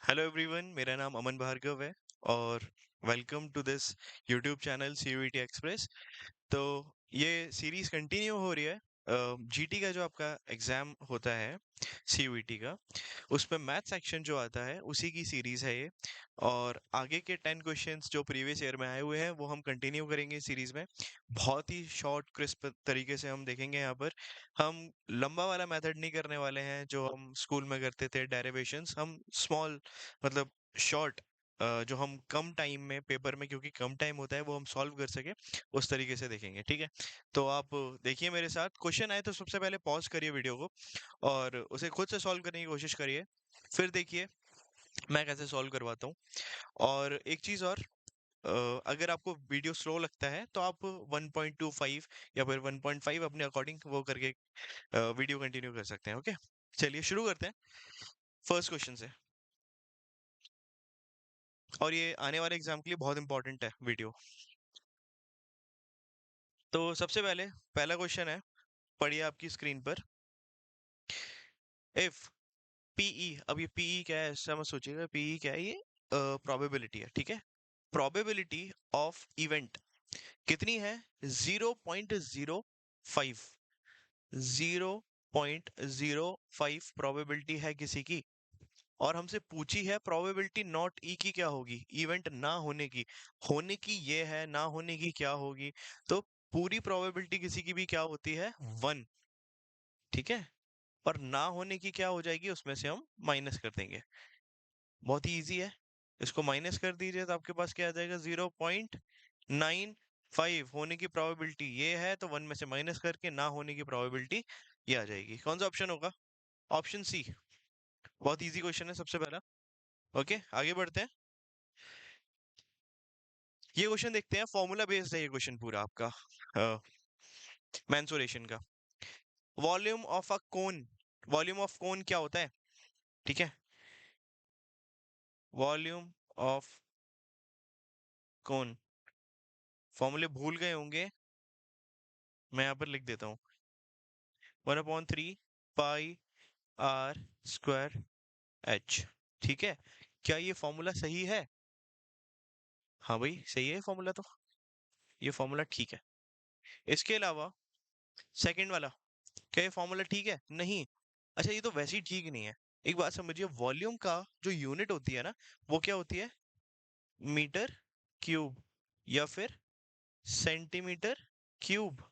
Hello everyone, मेरा नाम अमन भार्गव है और welcome to this YouTube channel CUET Express. तो ये सीरीज कंटिन्यू हो रही है। जीटी का जो आपका एग्जाम होता है सीयूईटी का, उस पे मैथ सेक्शन जो आता है उसी की सीरीज है ये। और आगे के 10 क्वेश्चंस जो प्रीवियस ईयर में आए हुए हैं वो हम कंटिन्यू करेंगे सीरीज में। बहुत ही शॉर्ट क्रिस्प तरीके से हम देखेंगे यहाँ पर। हम लंबा वाला मेथड नहीं करने वाले हैं जो हम स्कूल में करते थे, डेरिवेशंस। हम स्मॉल, मतलब शॉर्ट, जो हम कम टाइम में पेपर में, क्योंकि कम टाइम होता है, वो हम सॉल्व कर सके उस तरीके से देखेंगे। ठीक है, तो आप देखिए मेरे साथ। क्वेश्चन आए तो सबसे पहले पॉज करिए वीडियो को और उसे खुद से सॉल्व करने की कोशिश करिए। फिर देखिए मैं कैसे सॉल्व करवाता हूँ। और एक चीज़ और, अगर आपको वीडियो स्लो लगता है तो आप 1.25 या फिर 1.5 अपने अकॉर्डिंग वो करके वीडियो कंटिन्यू कर सकते हैं। ओके, चलिए शुरू करते हैं फर्स्ट क्वेश्चन से। और ये आने वाले एग्जाम के लिए बहुत इंपॉर्टेंट है वीडियो। तो सबसे पहले पहला क्वेश्चन है, पढ़िए आपकी स्क्रीन पर। इफ पीई, अब ये पीई क्या है ऐसा मत सोचिएगा, पीई क्या है, ये प्रोबेबिलिटी है। ठीक है, प्रोबेबिलिटी ऑफ इवेंट कितनी है? 0.05। 0.05 प्रोबेबिलिटी है किसी की। और हमसे पूछी है प्रोबेबिलिटी नॉट ई की क्या होगी, इवेंट ना होने की। होने की ये है, ना होने की क्या होगी? तो पूरी प्रोबेबिलिटी किसी की भी क्या होती है? 1। ठीक है, और ना होने की क्या हो जाएगी, उसमें से हम माइनस कर देंगे। बहुत ही ईजी है। इसको माइनस कर दीजिए तो आपके पास क्या आ जाएगा? 0.95 होने की प्रोबेबिलिटी ये है, तो 1 में से माइनस करके ना होने की प्रोबेबिलिटी ये आ जाएगी। कौन सा ऑप्शन होगा? Option C. बहुत इजी क्वेश्चन है सबसे पहला। ओके, आगे बढ़ते हैं। ये क्वेश्चन देखते हैं, फॉर्मूला बेस्ड है ये क्वेश्चन पूरा आपका, मेंसुरेशन का। Volume of a cone, volume of cone क्या होता है? ठीक है, वॉल्यूम ऑफ कोन, फॉर्मूले भूल गए होंगे, मैं यहाँ पर लिख देता हूँ। 1/3 पाई r स्क्वायर h। ठीक है, क्या ये फॉर्मूला सही है? हाँ भाई, सही है फॉर्मूला तो। ये फॉर्मूला ठीक है। इसके अलावा सेकंड वाला, क्या ये फॉर्मूला ठीक है? नहीं। अच्छा, ये तो वैसे ही ठीक नहीं है। एक बात समझिए, वॉल्यूम का जो यूनिट होती है ना, वो क्या होती है? मीटर क्यूब या फिर सेंटीमीटर क्यूब।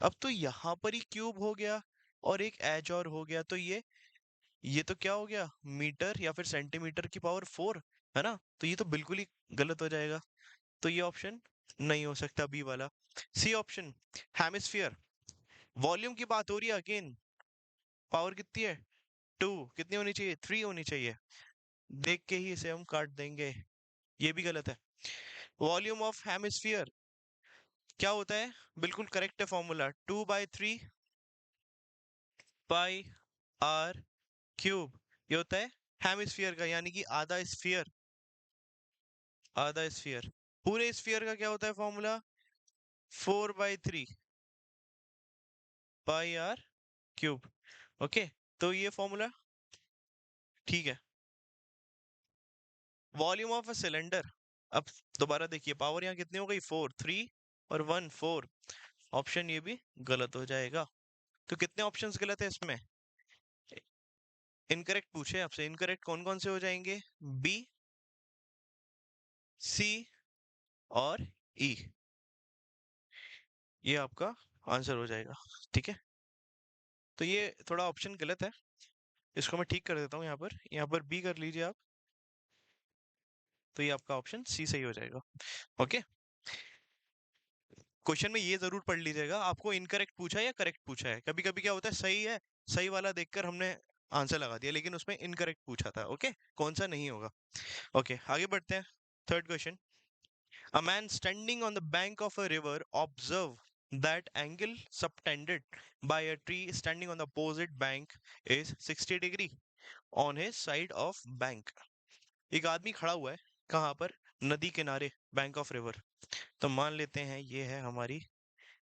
अब तो यहाँ पर ही क्यूब हो गया और एक एच और हो गया, तो ये तो क्या हो गया? मीटर या फिर सेंटीमीटर की पावर 4, है ना? तो ये तो बिल्कुल ही गलत हो जाएगा। तो ये ऑप्शन नहीं हो सकता, बी वाला। C option, hemisphere. वॉल्यूम की बात हो रही है अगेन। पावर कितनी है? 2। कितनी होनी चाहिए? 3 होनी चाहिए। देख के ही इसे हम काट देंगे, ये भी गलत है। वॉल्यूम ऑफ हेमिस्फीयर क्या होता है? बिल्कुल करेक्ट है फॉर्मूला, 2/3 पाई r क्यूब। ये होता है हेमिस्फीयर का, यानी कि आधा स्फीयर। आधा स्फीयर। पूरे स्फीयर का क्या होता है फॉर्मूला? 4/3 पाई r क्यूब। ओके, तो ये फॉर्मूला ठीक है। वॉल्यूम ऑफ अ सिलेंडर, अब दोबारा देखिए, पावर यहाँ कितनी हो गई? 4, 3 और 1, 4। ऑप्शन ये भी गलत हो जाएगा। तो कितने ऑप्शंस गलत है इसमें? इनकरेक्ट पूछे आपसे, इनकरेक्ट कौन कौन से हो जाएंगे? बी, सी और ई। ये आपका आंसर हो जाएगा। ठीक है, तो ये थोड़ा ऑप्शन गलत है, इसको मैं ठीक कर देता हूँ। यहाँ पर बी कर लीजिए आप, तो ये आपका ऑप्शन सी सही हो जाएगा। ओके, क्वेश्चन में ये जरूर पढ़ लीजिएगा, आपको इनकरेक्ट पूछा है या करेक्ट पूछा है। कभी कभी क्या होता है, सही है, सही वाला देखकर हमने आंसर लगा दिया, लेकिन उसमें इनकरेक्ट पूछा था। ओके, कौन सा नहीं होगा। ओके, आगे बढ़ते हैं। Third question. A man standing on the bank of a river observe that angle subtended by a tree standing on the opposite bank is 60 degree on his side of bank। एक आदमी खड़ा हुआ है कहाँ पर? नदी किनारे, बैंक ऑफ रिवर। तो मान लेते हैं ये है हमारी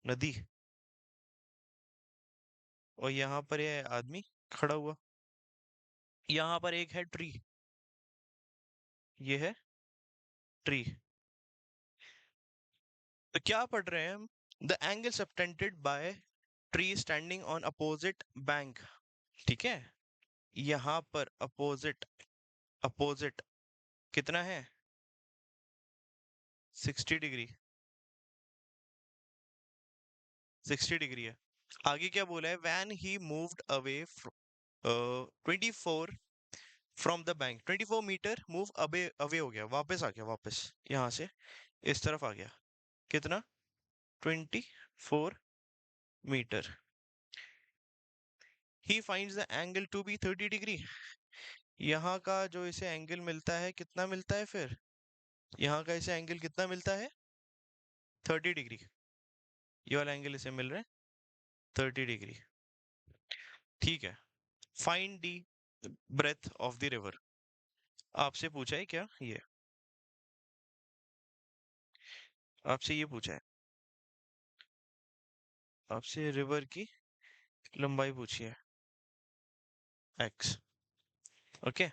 नदी, और यहाँ पर ये आदमी खड़ा हुआ। यहाँ पर एक है ट्री, ये है ट्री। तो क्या पढ़ रहे हैं हम? The angle subtended bye tree standing on opposite bank. ठीक है, यहाँ पर अपोजिट, अपोजिट कितना है? 60 डिग्री, 60 डिग्री है। आगे क्या बोला है? When he moved away 24 from the bank, 24 meter move away, away हो गया, वापस आ गया, वापस यहाँ से इस तरफ आ गया। कितना? 24 meter. He finds the angle to be 30 degree. यहाँ का जो इसे एंगल मिलता है, कितना मिलता है फिर? यहाँ का इसे एंगल कितना मिलता है? 30 डिग्री। ये वाला एंगल इसे मिल रहा है 30 डिग्री। ठीक है, find the breadth of the river. आपसे पूछा है क्या ये? आपसे ये पूछा है, आपसे रिवर की लंबाई पूछी है, एक्स। ओके,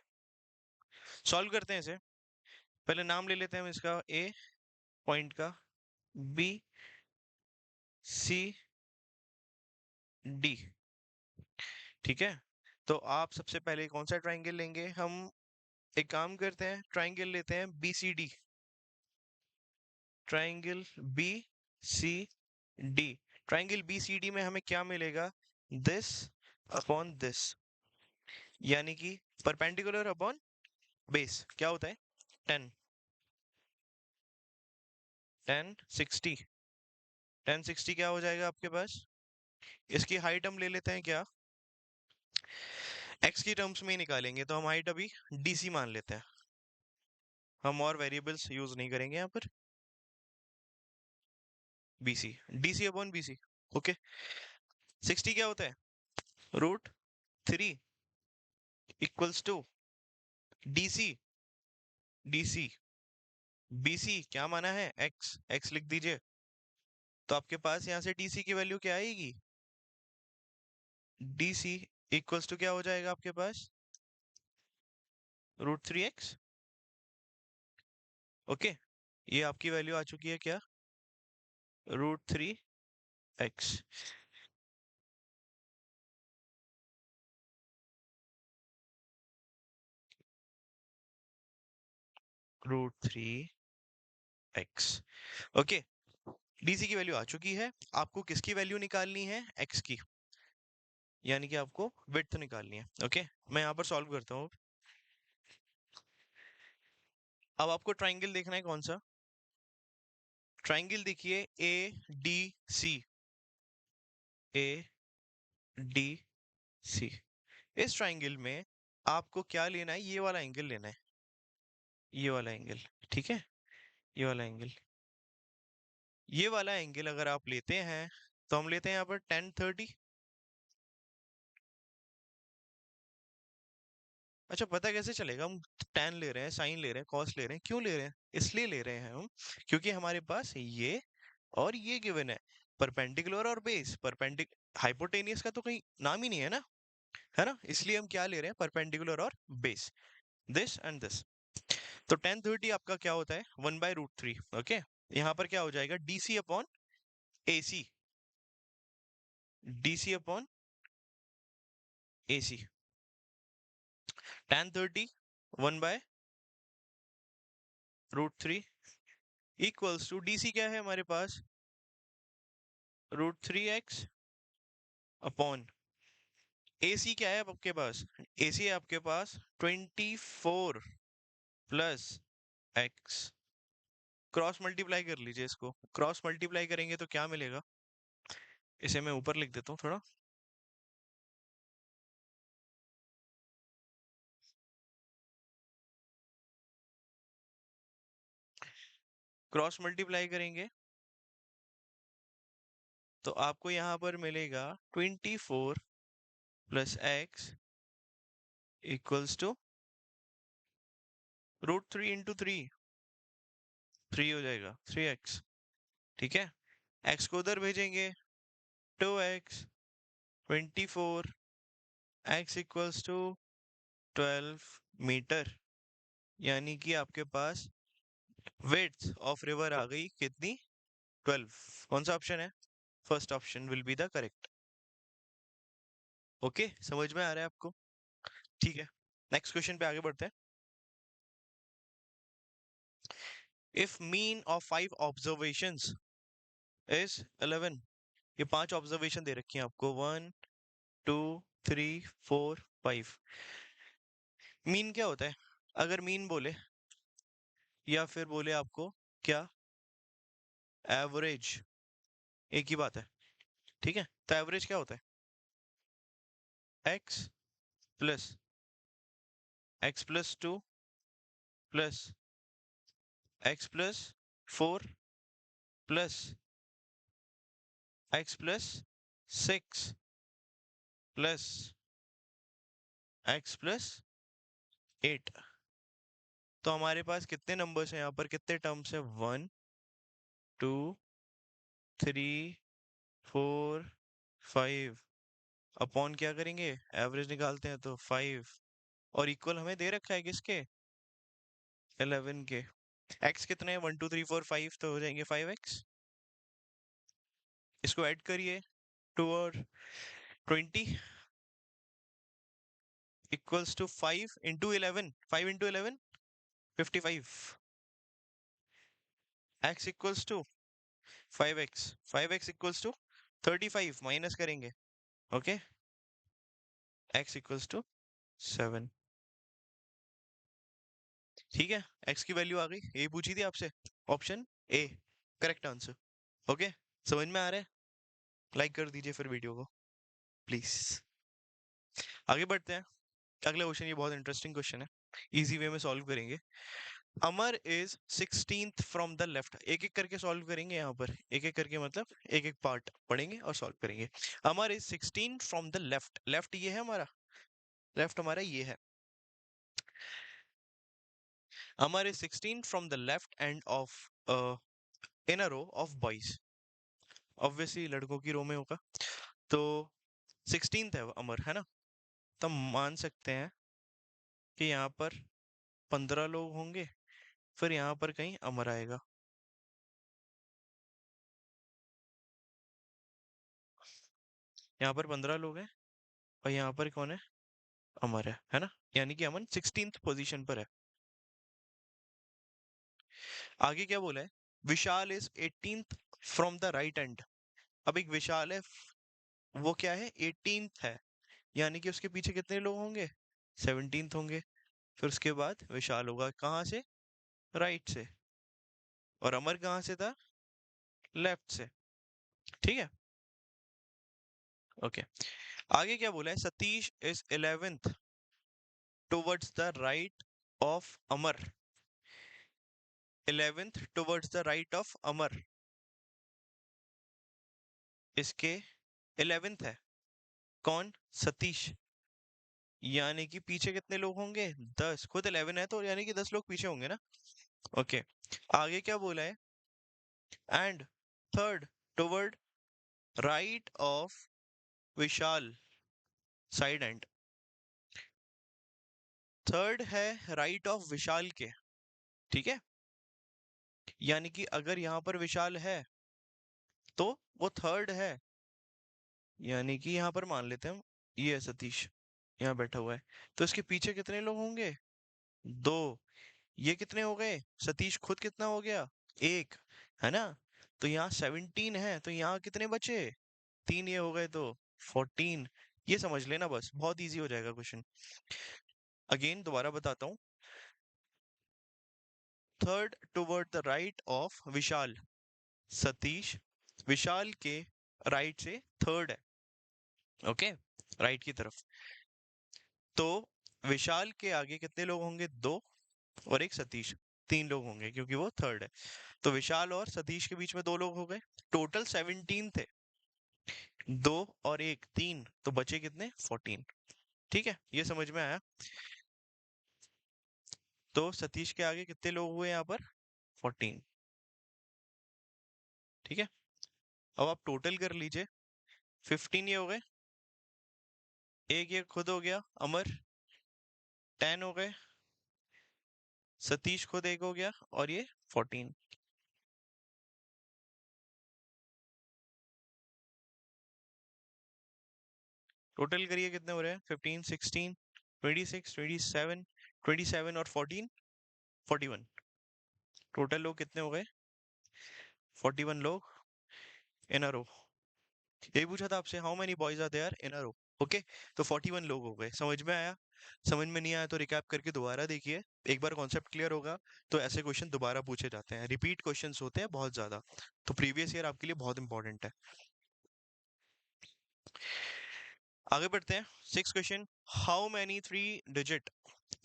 सॉल्व करते हैं इसे। पहले नाम ले लेते हैं हम इसका, ए पॉइंट का, बी, सी, डी। ठीक है, तो आप सबसे पहले कौन सा ट्राइंगल लेंगे? हम एक काम करते हैं, ट्राइंगल लेते हैं B C D. Triangle B C D. Triangle B C D में हमें क्या मिलेगा? दिस अपॉन दिस, यानी कि परपेंडिकुलर अपॉन बेस क्या होता है? 10, 10 60। 10 60 क्या हो जाएगा आपके पास? इसकी हाइट हम ले लेते हैं क्या, एक्स की टर्म्स में ही निकालेंगे, तो हम हाइट अभी डीसी मान लेते हैं। हम और वेरिएबल्स यूज नहीं करेंगे यहाँ पर। BC, DC upon BC. Okay, 60 क्या होता है? √3 equals to DC, DC, BC क्या माना है? एक्स, एक्स लिख दीजिए। तो आपके पास यहाँ से डीसी की वैल्यू क्या आएगी? डीसी इक्वल्स टू क्या हो जाएगा आपके पास? √3x। ओके, ये आपकी वैल्यू आ चुकी है क्या? √3x। √3x। ओके, डीसी की वैल्यू आ चुकी है। आपको किसकी वैल्यू निकालनी है? एक्स की, यानी कि आपको विड्थ निकालनी है। ओके, मैं यहाँ पर सॉल्व करता हूँ। अब आपको ट्राइंगल देखना है, कौन सा ट्राइंगल? देखिए A D C, A D C. इस ट्राइंगल में आपको क्या लेना है? ये वाला एंगल लेना है, ये वाला एंगल। ठीक है, ये वाला एंगल, ये वाला एंगल अगर आप लेते हैं तो हम लेते हैं यहाँ पर 10 30। अच्छा, पता कैसे चलेगा हम tan ले रहे हैं, साइन ले रहे हैं, कॉस ले रहे हैं? क्यों ले रहे हैं? इसलिए ले रहे हैं हम क्योंकि हमारे पास ये और ये गिवन है, परपेंडिकुलर और बेस। हाइपोटेनियस का तो कहीं नाम ही नहीं है ना, है ना? इसलिए हम क्या ले रहे हैं? परपेंडिकुलर और बेस, दिस एंड दिस। तो 10 30 आपका क्या होता है? 1/√3। ओके, यहाँ पर क्या हो जाएगा? DC upon AC, DC upon AC. 10 30 1/√3 equals to DC क्या है हमारे पास? √3x अपॉन एसी क्या है आपके पास? एसी है आपके पास 24 + x। क्रॉस मल्टीप्लाई कर लीजिए इसको, क्रॉस मल्टीप्लाई करेंगे तो क्या मिलेगा? इसे मैं ऊपर लिख देता हूँ थोड़ा। क्रॉस मल्टीप्लाई करेंगे तो आपको यहाँ पर मिलेगा 24 + x इक्वल्स टू √3 × 3, 3 हो जाएगा, 3x। ठीक है, x को उधर भेजेंगे, 2x, 24, x equals to 12 metre. यानी कि आपके पास विड्थ ऑफ रिवर आ गई कितनी, 12। कौन सा ऑप्शन है? First option will be the correct. Okay, समझ में आ रहा है आपको? ठीक है, नेक्स्ट क्वेश्चन पे आगे बढ़ते हैं। If mean of 5 observations is 11, ये 5 ऑब्जर्वेशन दे रखी हैं आपको, 1 2 3 4 5। मीन क्या होता है? अगर मीन बोले या फिर बोले आपको क्या, एवरेज, एक ही बात है। ठीक है, तो एवरेज क्या होता है? x plus 2 plus x+4 plus x+6 plus x+8। तो हमारे पास कितने नंबर्स हैं यहाँ पर, कितने टर्म्स हैं? 1 2 3 4 5। अपॉन क्या करेंगे? एवरेज निकालते हैं तो 5, और इक्वल हमें दे रखा है किसके? 11 के। x कितने हैं? 1 2 3 4 5, तो हो जाएंगे 5x। इसको ऐड करिए, 2 और 20 equals to 5 into 11, 5 into 11 55। x equals to 5x equals to 35, minus करेंगे। Okay, x equals to 7। ठीक है, x की वैल्यू आ गई, ये पूछी थी आपसे, option A correct answer. Okay, समझ में आ रहा है? लाइक कर दीजिए फिर वीडियो को प्लीज। आगे बढ़ते हैं, अगला क्वेश्चन, ये बहुत इंटरेस्टिंग क्वेश्चन है, इजी वे में सॉल्व करेंगे। Amar is 16th from the left, एक एक करके सॉल्व करेंगे यहाँ पर, एक एक करके मतलब एक एक पार्ट पढ़ेंगे और सॉल्व करेंगे। Amar is 16 from the left, left ये है हमारा, लेफ्ट हमारा ये है। Amar is 16 from the left end of in a row of boys, obviously लड़कों की रो में होगा, तो 16th है वो अमर, है ना? तो हम मान सकते हैं कि यहाँ पर 15 लोग होंगे, फिर यहाँ पर कहीं अमर आएगा। यहाँ पर 15 लोग हैं और यहाँ पर कौन है? अमर है ना? यानी कि अमन 16th पोजीशन पर है। आगे क्या बोला है? Vishal is 18th from the right end. अब एक विशाल है, वो क्या है? 18th है, यानी कि उसके पीछे कितने लोग होंगे? 17th होंगे। फिर उसके बाद विशाल होगा कहाँ से? राइट से। और अमर कहाँ से था? लेफ्ट से। ठीक है, ओके। आगे क्या बोला है? Satish is 11th towards the right of Amar, 11th towards the right of Amar, इसके 11th है कौन? सतीश। यानी कि पीछे कितने लोग होंगे? 10, खुद 11 है तो यानी कि 10 लोग पीछे होंगे ना। ओके, आगे क्या बोला है? And third toward right of Vishal, side and. Third है राइट ऑफ विशाल के, ठीक है? यानी कि अगर यहाँ पर विशाल है तो वो थर्ड है, यानी कि यहाँ पर मान लेते हैं हम, ये है सतीश, यहाँ बैठा हुआ है, तो इसके पीछे कितने लोग होंगे? 2। ये कितने हो गए? सतीश खुद कितना हो गया? 1, है ना? तो यहाँ 17 है, तो यहाँ कितने बचे? 3, ये हो गए तो 14। ये समझ लेना, बस बहुत इजी हो जाएगा क्वेश्चन। अगेन दोबारा बताता हूँ, third toward the right of Vishal, Satish Vishal के राइट से थर्ड है। ओके, राइट की तरफ। तो विशाल के आगे कितने लोग होंगे? 2 और एक सतीश, 3 लोग होंगे क्योंकि वो थर्ड है। तो विशाल और सतीश के बीच में 2 लोग हो गए, टोटल 17 थे। 2 और 1 3, तो बचे कितने? 14। ठीक है, ये समझ में आया? तो सतीश के आगे कितने लोग हुए यहाँ पर? 14। ठीक है, अब आप टोटल कर लीजिए, 15 ये हो गए, एक ये खुद हो गया अमर, 10 हो गए, सतीश खुद एक हो गया और ये 14। टोटल करिए कितने हो रहे हैं, 15, 16, 26, 27, 27 और 14, 41। टोटल लोग कितने हो गए, 41 लोग इन अ रो। यही पूछा था आपसे, how many boys are there in a row. Okay, तो 41 लोग हो गए। समझ में आया? समझ में नहीं आया तो रिकैप करके दोबारा देखिए, एक बार कॉन्सेप्ट क्लियर होगा तो ऐसे क्वेश्चन दोबारा पूछे जाते हैं, रिपीट क्वेश्चंस होते हैं बहुत ज्यादा। तो प्रीवियस ईयर आपके लिए बहुत इंपॉर्टेंट है। आगे बढ़ते हैं। 6 question, how many 3 digit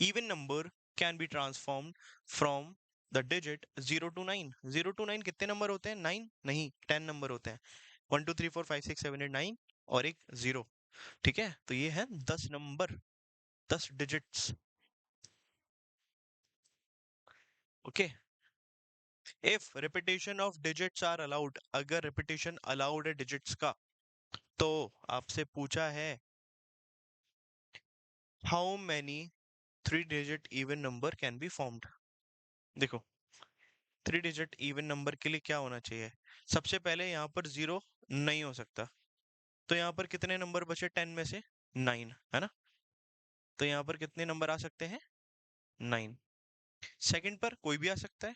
even number can be transformed from the digit 0 to 9। 0 to 9 कितने नंबर होते हैं, 9 नहीं, 10 नंबर होते हैं। 1 2 3 4 5 6 7 8 9 और एक 0। ठीक है, तो ये है 10 number, 10 digits. Okay, if repetition of digits are allowed, अगर रिपीटेशन अलाउड है डिजिट्स का, तो आपसे पूछा है how many 3 digit even number can be formed. देखो, 3 डिजिट इवन नंबर के लिए क्या होना चाहिए, सबसे पहले यहाँ पर 0 नहीं हो सकता, तो यहाँ पर कितने नंबर बचे 10 में से, 9 है ना। तो यहाँ पर कितने नंबर आ सकते हैं, 9। सेकंड पर कोई भी आ सकता है,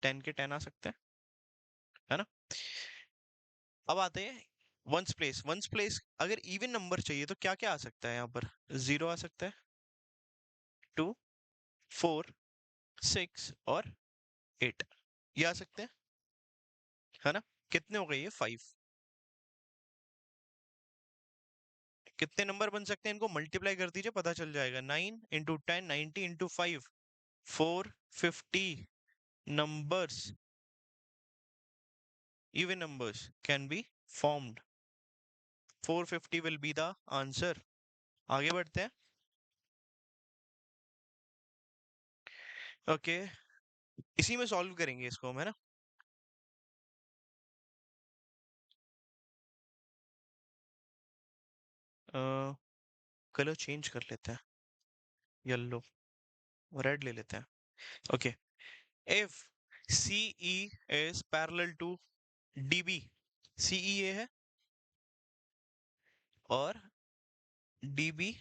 10 के 10 आ सकते हैं, है ना। अब आते हैं वंस प्लेस। वंस प्लेस अगर इवन नंबर चाहिए तो क्या क्या आ सकता है यहाँ पर, 0 आ सकता है, 2, 4, 6 और 8, ये आ सकते हैं, है ना। कितने हो गए ये, 5। कितने नंबर बन सकते हैं, इनको मल्टीप्लाई कर दीजिए पता चल जाएगा। 9 × 10, 90 × 5, 450 numbers, even numbers can be formed। 450 will be the answer। आगे बढ़ते हैं। ओके, इसी में सॉल्व करेंगे इसको हम, है ना। कलर चेंज कर लेते हैं, येलो, रेड ले लेते हैं। Okay, if CE is parallel to DB, CE ये है और DB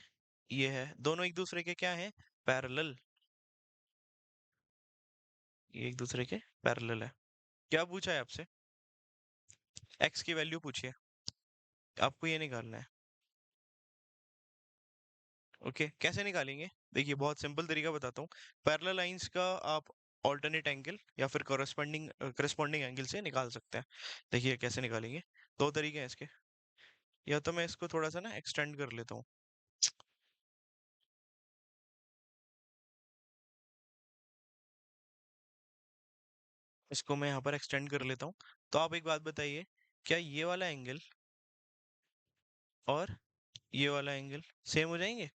ये है, दोनों एक दूसरे के क्या है, पैरेलल। ये एक दूसरे के पैरेलल है। क्या पूछा है आपसे, एक्स की वैल्यू पूछिए, आपको ये निकालना है। ओके, कैसे निकालेंगे, देखिए बहुत सिंपल तरीका बताता हूँ। पैरेलल लाइंस का आप ऑल्टरनेट एंगल या फिर करस्पॉन्डिंग एंगल से निकाल सकते हैं। देखिए कैसे निकालेंगे, दो तरीके हैं इसके। या तो मैं इसको थोड़ा सा ना एक्सटेंड कर लेता हूँ, इसको मैं यहाँ पर एक्सटेंड कर लेता हूँ। तो आप एक बात बताइए, क्या ये वाला एंगल और ये वाला एंगल सेम हो जाएंगे,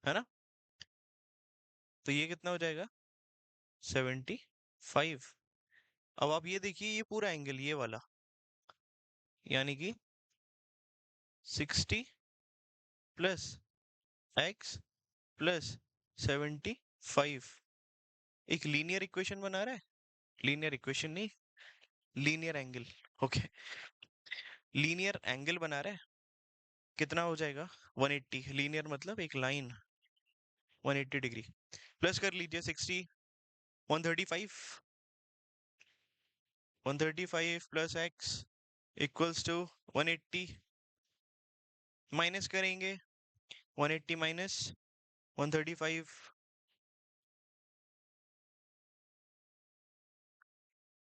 है ना। तो ये कितना हो जाएगा, 75। अब आप ये देखिए, ये पूरा एंगल ये वाला, यानी कि 60 + x + 75 एक लीनियर इक्वेशन बना रहा है। लीनियर इक्वेशन नहीं, linear angle. Okay, linear angle बना रहा है। कितना हो जाएगा, 180। लीनियर मतलब एक लाइन, 180 डिग्री। प्लस कर लीजिए 60, 135, 135 + x = 180। माइनस करेंगे, 180 माइनस 135,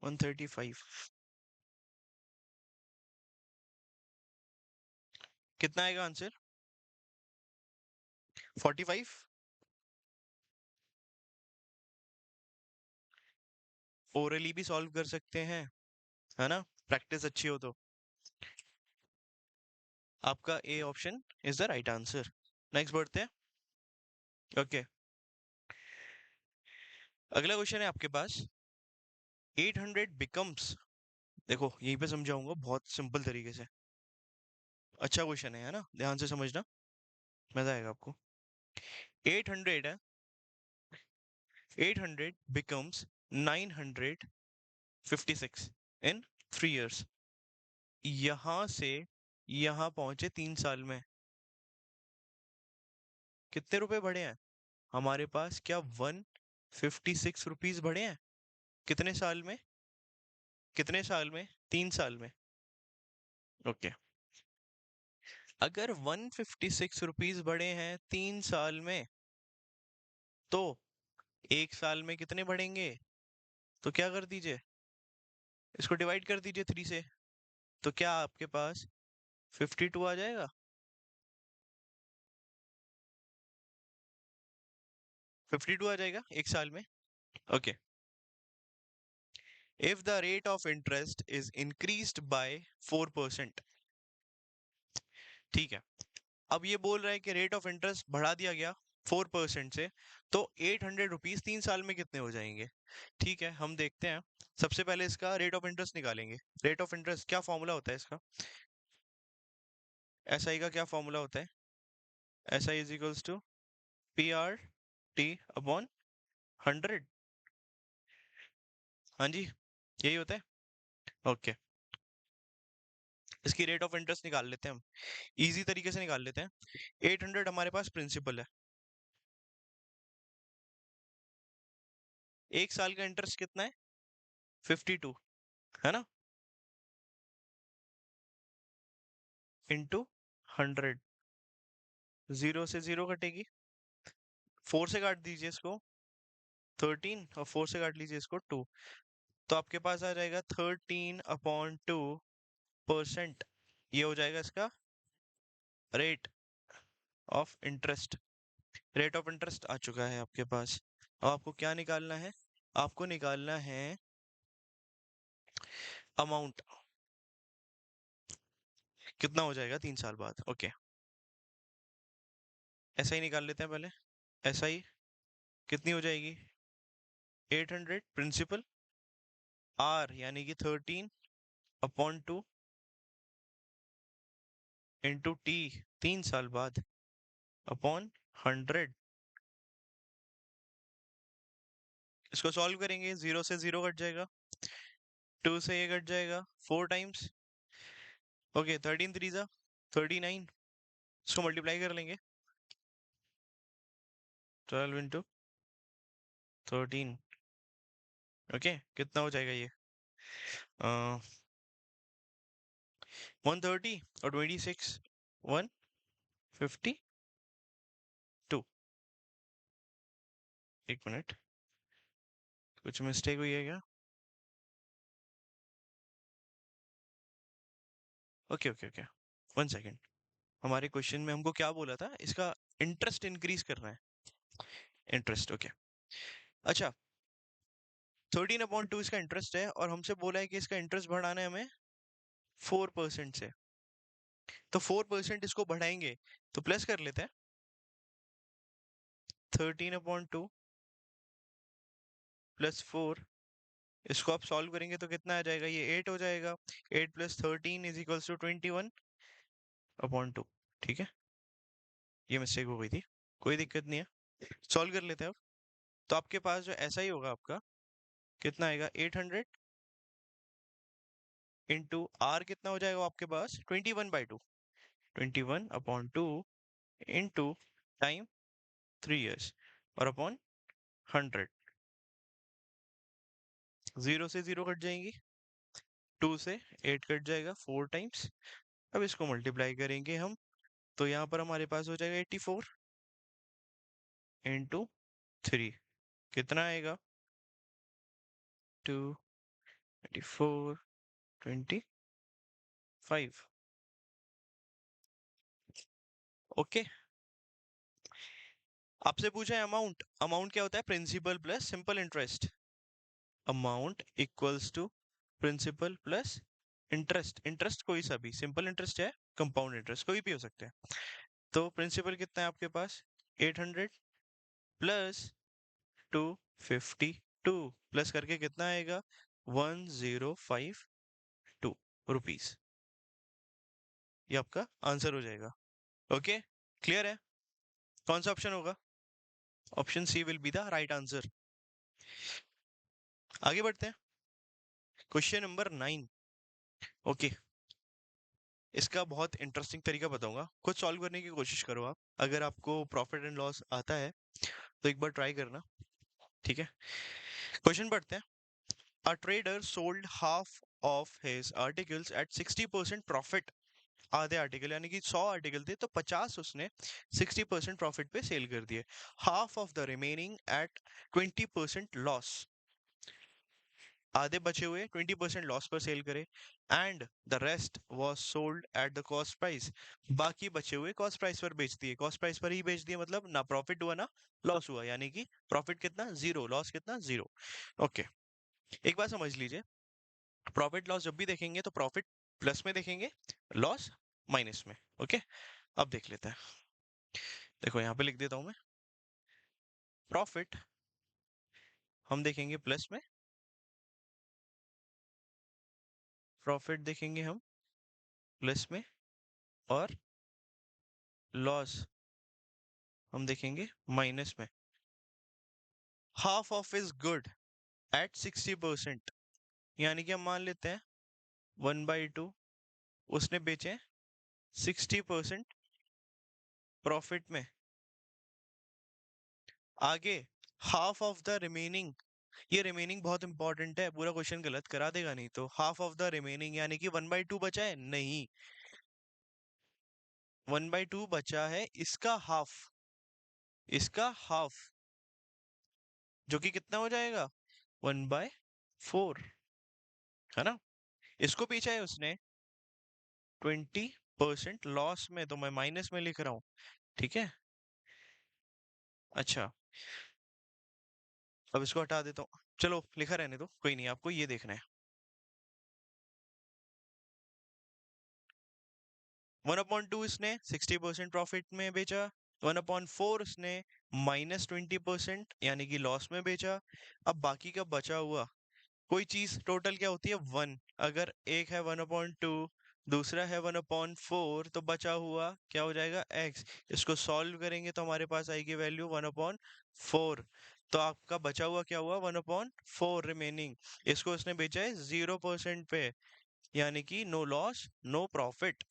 135 कितना आएगा आंसर, 45। ओरली भी सॉल्व कर सकते हैं, है ना, प्रैक्टिस अच्छी हो तो। आपका A option is the right answer. Next बढ़ते हैं। ओके, अगला क्वेश्चन है आपके पास, 800 बिकम्स, देखो यहीं पे समझाऊंगा बहुत सिंपल तरीके से। अच्छा क्वेश्चन है ना, ध्यान से समझना, मजा आएगा आपको। 800 है, 800 becomes 956 in 3 years. यहां से यहां पहुंचे 3 साल में कितने रुपए बढ़े हैं हमारे पास? क्या 156 रुपीज बढ़े हैं? कितने साल में? कितने साल में? 3 साल में। ओके, अगर 156 रुपीज बढ़े हैं 3 साल में, तो 1 साल में कितने बढ़ेंगे? तो क्या कर दीजिए, इसको डिवाइड कर दीजिए 3 से। तो क्या आपके पास 52 आ जाएगा? 52 आ जाएगा 1 साल में। Okay, if the rate of interest is increased by 4%। ठीक है, अब ये बोल रहा है कि रेट ऑफ इंटरेस्ट बढ़ा दिया गया 4% से, तो 800 रुपीज 3 साल में कितने हो जाएंगे? ठीक है, हम देखते हैं। सबसे पहले इसका रेट ऑफ इंटरेस्ट निकालेंगे। रेट ऑफ इंटरेस्ट क्या फॉर्मूला होता है इसका? एस आई का क्या फॉर्मूला होता है? S I is equals to P R T upon 100। हाँ जी, यही होता है। ओके, इसकी रेट ऑफ इंटरेस्ट निकाल लेते हैं हम, इजी तरीके से निकाल लेते हैं। 800 हमारे पास प्रिंसिपल है, 1 साल का इंटरेस्ट कितना है? 52, है ना, इंटू 100। जीरो से जीरो कटेगी, 4 से काट दीजिए इसको 13, और 4 से काट लीजिए इसको 2। तो आपके पास आ जाएगा 13/2%। ये हो जाएगा इसका rate of interest. Rate of interest आ चुका है आपके पास। अब आपको क्या निकालना है? आपको निकालना है अमाउंट, कितना हो जाएगा 3 साल बाद। ओके, ऐसा ही निकाल लेते हैं पहले। ऐसा ही कितनी हो जाएगी? 800 प्रिंसिपल, आर यानी कि 13/2 इंटू टी 3 साल बाद अपॉन 100। इसको सॉल्व करेंगे, जीरो से जीरो कट जाएगा, 2 से ये कट जाएगा 4 टाइम्स। ओके, 13 3 जा 39, इसको मल्टीप्लाई कर लेंगे। 12 इंटू 13। ओके, कितना हो जाएगा ये? 130 और 26, 152। एक मिनट, कुछ मिस्टेक हुई है क्या? Okay okay okay, 1 second. हमारे क्वेश्चन में हमको क्या बोला था? इसका इंटरेस्ट इंक्रीज करना है। Interest, okay. अच्छा, 13/2 इसका इंटरेस्ट है, और हमसे बोला है कि इसका इंटरेस्ट बढ़ाना है हमें 4% से। तो 4% इसको बढ़ाएंगे, तो प्लस कर लेते हैं। 13/2 +4, इसको आप सॉल्व करेंगे तो कितना आ जाएगा? ये 8 हो जाएगा। 8 + 13 इज इक्वल्स टू 21/2। ठीक है, ये मिस्टेक हो गई थी, कोई दिक्कत नहीं है, सॉल्व कर लेते हैं अब। तो आपके पास जो ऐसा ही होगा आपका, कितना आएगा? 800 इंटू आर, कितना हो जाएगा आपके पास? 21/2, 21/2 इंटू टाइम 3 years, और अपॉन 100। जीरो से जीरो कट जाएंगी, 2 से 8 कट जाएगा 4 टाइम्स। अब इसको मल्टीप्लाई करेंगे हम, तो यहाँ पर हमारे पास हो जाएगा 84/3। कितना आएगा? 2 24 25। ओके, आपसे पूछा है अमाउंट। अमाउंट क्या होता है? Principal plus simple interest. Amount equals to principal plus interest. Interest कोई सा भी, सिंपल इंटरेस्ट है, कंपाउंड इंटरेस्ट, कोई भी हो सकता है। तो प्रिंसिपल कितना है आपके पास? 800 प्लस 252, प्लस करके कितना आएगा? 1052 रुपीज। ये आपका आंसर हो जाएगा। ओके, क्लियर है? कौन सा ऑप्शन होगा? Option C will be the right answer. आगे बढ़ते हैं, क्वेश्चन नंबर 9। ओके, इसका बहुत इंटरेस्टिंग तरीका बताऊंगा, खुद सॉल्व करने की कोशिश करो आप। अगर आपको प्रॉफिट एंड लॉस आता है तो एक बार ट्राई करना, ठीक है। क्वेश्चन पढ़ते हैं। A trader sold half of his articles at 60% profit. आधे आर्टिकल यानी कि 100 आर्टिकल थे तो 50 उसने 60% प्रॉफिट पे सेल कर दिए। Half of the remaining at 20% loss. आधे बचे हुए 20% लॉस पर सेल करे। And the rest was sold at the cost price. बाकी बचे हुए कॉस्ट प्राइस पर बेच दिए, कॉस्ट प्राइस पर ही बेच दिए, मतलब ना प्रॉफिट हुआ ना लॉस हुआ, यानी कि प्रॉफिट कितना, जीरो, लॉस कितना, जीरो। ओके, एक बात समझ लीजिए, प्रॉफिट लॉस जब भी देखेंगे तो प्रॉफिट प्लस में देखेंगे, लॉस माइनस में। ओके, अब देख लेते हैं। देखो यहाँ पे लिख देता हूं मैं, प्रॉफिट हम देखेंगे प्लस में, प्रॉफिट देखेंगे हम प्लस में, और लॉस हम देखेंगे माइनस में। Half of is good at 60%, यानी कि हम मान लेते हैं 1/2 उसने बेचे 60% प्रॉफिट में। आगे हाफ ऑफ द रिमेनिंग, ये रिमेनिंग बहुत इंपॉर्टेंट है, पूरा क्वेश्चन गलत करा देगा नहीं तो। हाफ ऑफ द रिमेनिंग यानी कि 1/2 बचा है, नहीं, 1/2 बचा है, इसका हाफ, इसका हाफ, जो कि कितना हो जाएगा, 1/4, है ना। इसको बेचा है उसने 20% लॉस में, तो मैं माइनस में लिख रहा हूँ, ठीक है। अच्छा, अब इसको हटा देता हूँ, चलो लिखा रहने दो, कोई नहीं, आपको ये देखना है। 1/2 इसने 60% प्रॉफिट में बेचा, 1/4 उसने -20% यानी कि लॉस में बेचा। अब बाकी का बचा हुआ कोई चीज टोटल क्या होती है, 1। अगर एक है 1/2, दूसरा है 1/4, तो बचा हुआ क्या हो जाएगा, x। इसको सॉल्व करेंगे तो हमारे पास आएगी वैल्यू 1/4। तो आपका बचा हुआ क्या हुआ, 1/4 रिमेनिंग। इसको उसने बेचा है 0% पे, यानी कि नो लॉस नो प्रॉफिट,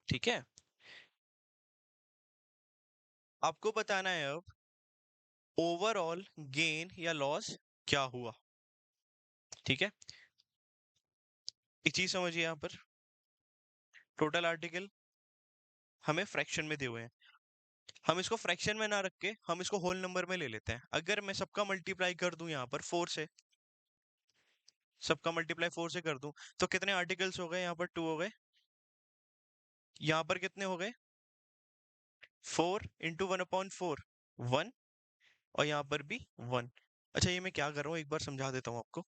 ठीक है। आपको बताना है अब ओवरऑल गेन या लॉस क्या हुआ, ठीक है। एक चीज समझिए, यहाँ पर टोटल आर्टिकल हमें फ्रैक्शन में दिए हुए हैं, हम इसको फ्रैक्शन में ना रख के हम इसको होल नंबर में ले लेते हैं। अगर मैं सबका मल्टीप्लाई कर दूं यहाँ पर 4 से, सबका मल्टीप्लाई 4 से कर दूं, तो कितने आर्टिकल्स हो गए, यहाँ पर 2 हो गए, यहाँ पर कितने हो गए, 4 इंटू 1/4, 1, और यहाँ पर भी 1। अच्छा, ये मैं क्या कर रहा हूँ एक बार समझा देता हूँ आपको।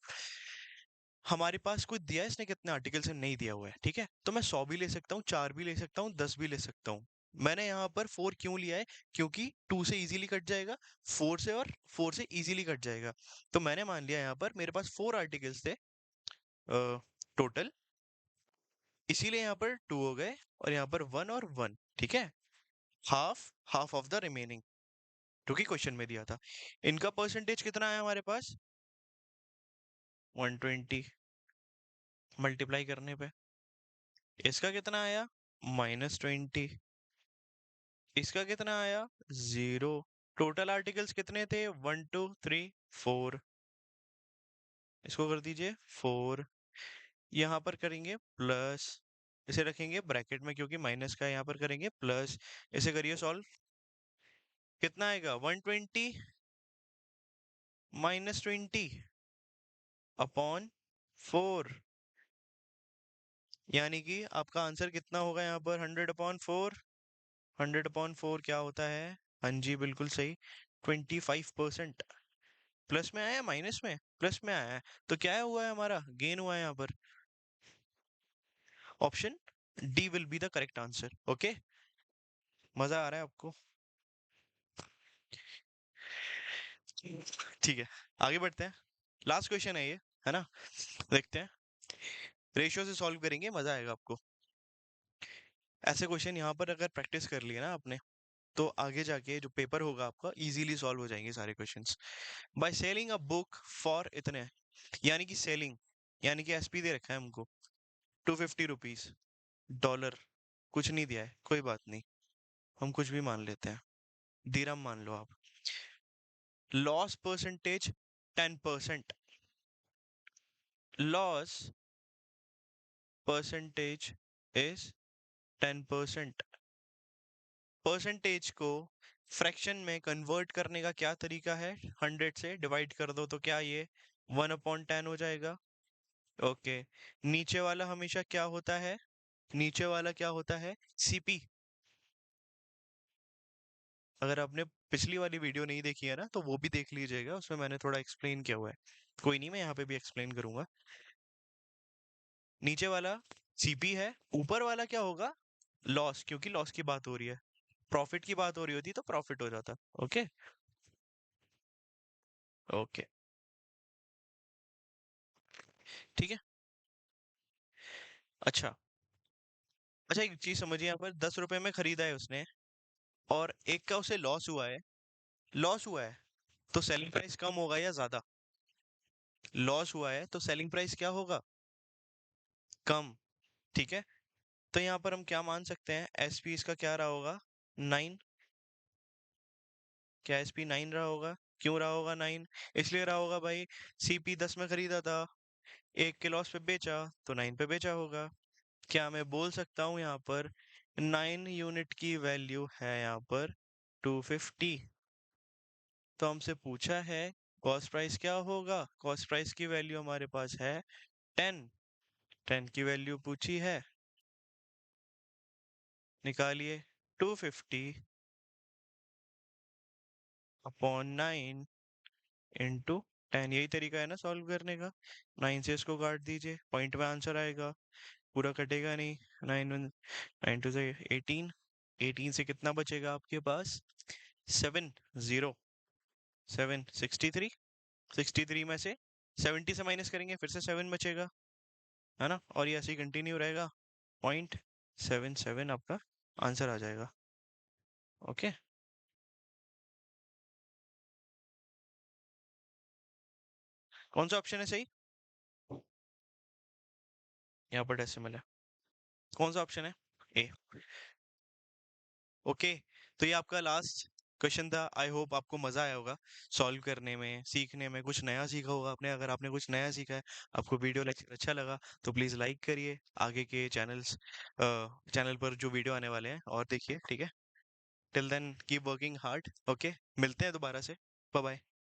हमारे पास कोई दिया है इसने कितने आर्टिकल से, नहीं दिया हुआ है, ठीक है। तो मैं 100 भी ले सकता हूँ, 4 भी ले सकता हूँ, 10 भी ले सकता हूँ। मैंने यहाँ पर 4 क्यों लिया है, क्योंकि 2 से इजीली कट जाएगा, 4 से, और 4 से इजीली कट जाएगा। तो मैंने मान लिया यहाँ पर मेरे पास 4 आर्टिकल्स थे टोटल, इसीलिए यहाँ पर 2 हो गए, और यहाँ पर 1 और 1, ठीक है। Half, half of the remaining, जो कि क्वेश्चन में दिया था। इनका परसेंटेज कितना है हमारे पास, 120 मल्टीप्लाई करने पे। इसका कितना आया, -20। इसका कितना आया, 0। टोटल आर्टिकल्स कितने थे, 1 2 3 4। इसको कर दीजिए 4, यहाँ पर करेंगे प्लस, इसे रखेंगे ब्रैकेट में क्योंकि माइनस का, यहाँ पर करेंगे प्लस। इसे करिए सॉल्व, कितना आएगा, 120 -20 अपॉन 4, यानी कि आपका आंसर कितना होगा यहाँ पर, 100/4। 100/4 क्या होता है, हाँ जी बिल्कुल सही, 25%। प्लस में आया माइनस में, प्लस में आया है, तो क्या हुआ है, हमारा गेन हुआ है यहाँ पर। Option D will be the correct answer. Okay, मजा आ रहा है आपको, ठीक है। आगे बढ़ते हैं, लास्ट क्वेश्चन है ये, है ना। देखते हैं, रेशियो से सॉल्व करेंगे, मजा आएगा आपको। ऐसे क्वेश्चन यहाँ पर अगर प्रैक्टिस कर लिए ना आपने, तो आगे जाके जो पेपर होगा आपका इजीली सॉल्व हो जाएंगे सारे questions. By selling a book for इतने, यानी कि सेलिंग, यानी कि एसपी दे रखा है हमको 250 रुपीज, डॉलर कुछ नहीं दिया है, कोई बात नहीं, हम कुछ भी मान लेते हैं, दिरहम मान लो आप। Loss percentage 10%, loss percentage is 10%। Percentage को फ्रैक्शन में कन्वर्ट करने का क्या तरीका है? 100 से डिवाइड कर दो तो क्या ये 1/10 हो जाएगा। ओके, नीचे वाला हमेशा क्या होता है? नीचे वाला क्या होता है? सीपी। अगर आपने पिछली वाली वीडियो नहीं देखी है ना तो वो भी देख लीजिएगा, उसमें मैंने थोड़ा एक्सप्लेन किया हुआ है। कोई नहीं, मैं यहाँ पे भी एक्सप्लेन करूंगा। नीचे वाला सीपी है, ऊपर वाला क्या होगा? लॉस, क्योंकि लॉस की बात हो रही है, प्रॉफिट की बात हो रही होती तो प्रॉफिट हो जाता। ओके। ओके, ठीक है। अच्छा, अच्छा एक चीज समझिए, यहाँ पर 10 रुपए में खरीदा है उसने और एक का उसे लॉस हुआ है, लॉस हुआ है तो सेलिंग प्राइस कम होगा या ज्यादा? लॉस हुआ है तो सेलिंग प्राइस क्या होगा? कम। ठीक है, तो यहाँ पर हम क्या मान सकते हैं? एसपी इसका क्या रहा होगा? 9। क्या एसपी 9 रहा होगा? क्यों रहा होगा 9? इसलिए रहा होगा भाई, सीपी 10 में खरीदा था, एक के लॉस पे बेचा तो 9 पे बेचा होगा। क्या मैं बोल सकता हूँ यहाँ पर 9 यूनिट की वैल्यू है यहाँ पर 250? तो हमसे पूछा है कॉस्ट प्राइस क्या होगा? कॉस्ट प्राइस की वैल्यू हमारे पास है 10, 10 की वैल्यू पूछी है, निकालिए। 250 अपॉन 9 इंटू 10, यही तरीका है ना सॉल्व करने का। 9 से इसको काट दीजिए, पॉइंट में आंसर आएगा, पूरा कटेगा नहीं। 9 से 18, 18 से कितना बचेगा आपके पास? 7, 0, 7, 63, 63 में से 70 से माइनस करेंगे, फिर से 7 बचेगा, है ना? और ये ऐसे ही कंटिन्यू रहेगा, 0.77 आपका आंसर आ जाएगा। ओके, कौन सा ऑप्शन है सही? यहाँ पर डेसिमल है, कौन सा ऑप्शन है? ए। ओके, तो ये आपका लास्ट क्वेश्चन था। आई होप आपको मजा आया होगा सॉल्व करने में, सीखने में, कुछ नया सीखा होगा आपने। अगर आपने कुछ नया सीखा है, आपको वीडियो लेक्चर अच्छा लगा, तो प्लीज़ लाइक करिए, आगे के चैनल पर जो वीडियो आने वाले हैं और देखिए, ठीक है? Till then keep working hard. Okay, मिलते हैं दोबारा से। Bye bye.